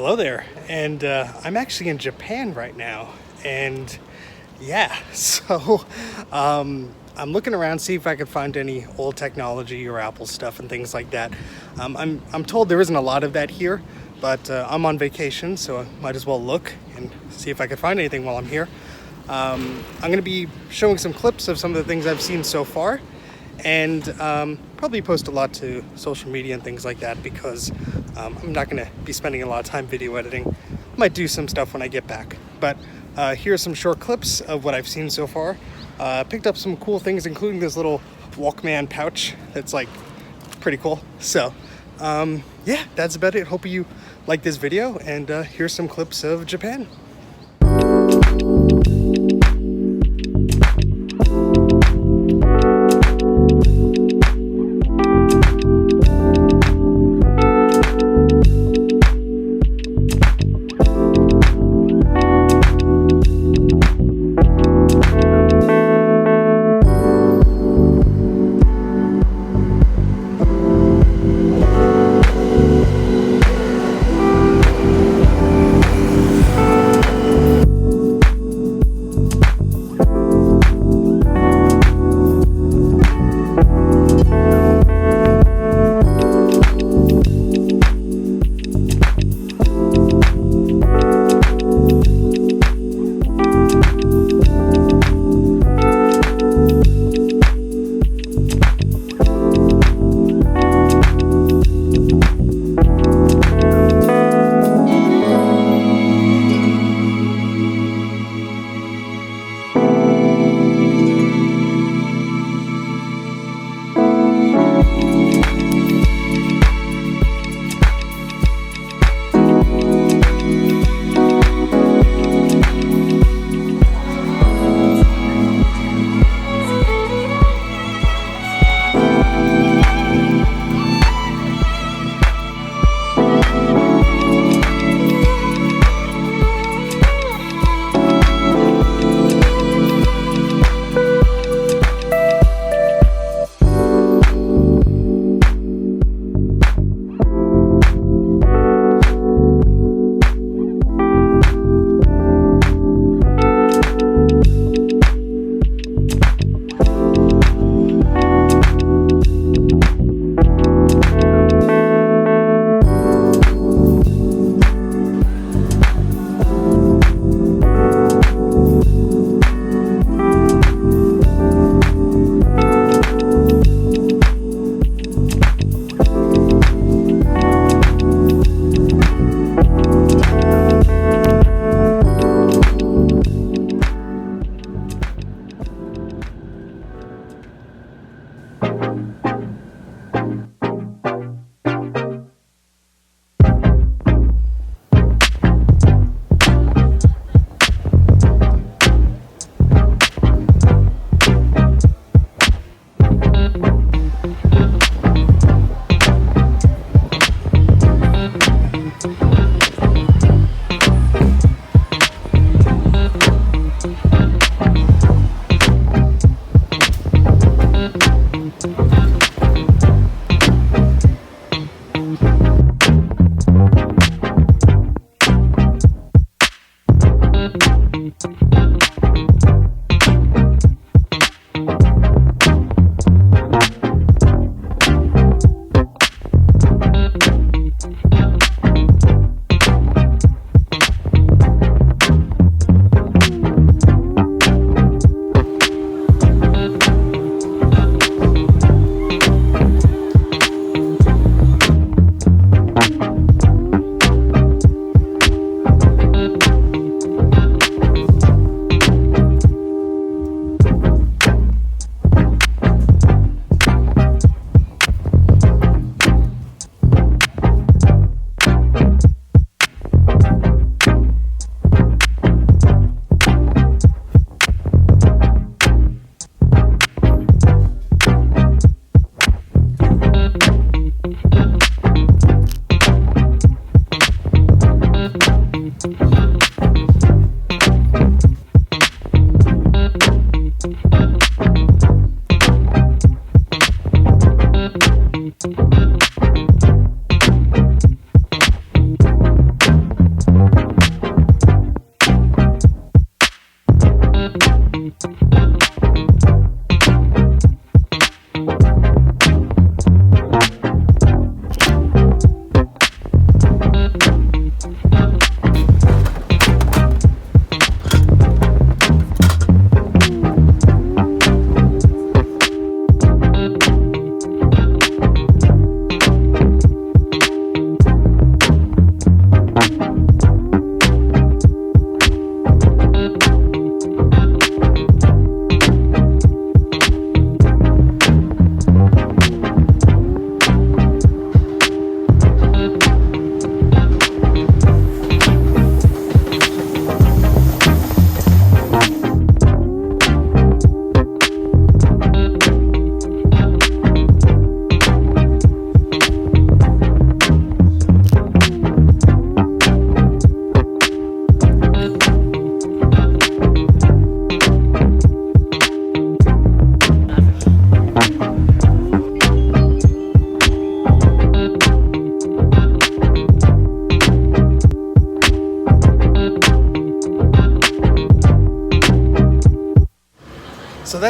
Hello there, and I'm actually in Japan right now, and yeah, so I'm looking around, see if I can find any old technology or Apple stuff and things like that. I'm told there isn't a lot of that here, but I'm on vacation, so I might as well look and see if I can find anything while I'm here. I'm going to be showing some clips of some of the things I've seen so far, and probably post a lot to social media and things like that because I'm not going to be spending a lot of time video editing. Might do some stuff when I get back, but here are some short clips of what I've seen so far. Picked up some cool things, including this little Walkman pouch that's like pretty cool. So yeah, that's about it. Hope you like this video, and here's some clips of Japan.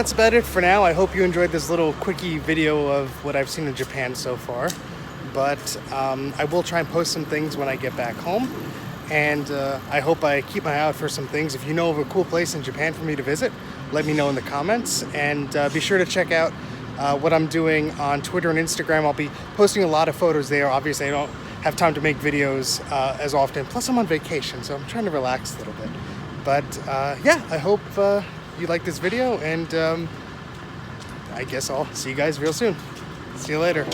that's about it for now. I hope you enjoyed this little quickie video of what I've seen in Japan so far. But I will try and post some things when I get back home. And I hope I keep my eye out for some things. If you know of a cool place in Japan for me to visit, let me know in the comments. And be sure to check out what I'm doing on Twitter and Instagram. I'll be posting a lot of photos there. Obviously, I don't have time to make videos as often. Plus, I'm on vacation, so I'm trying to relax a little bit. But yeah, I hope you like this video, and I guess I'll see you guys real soon. See you later.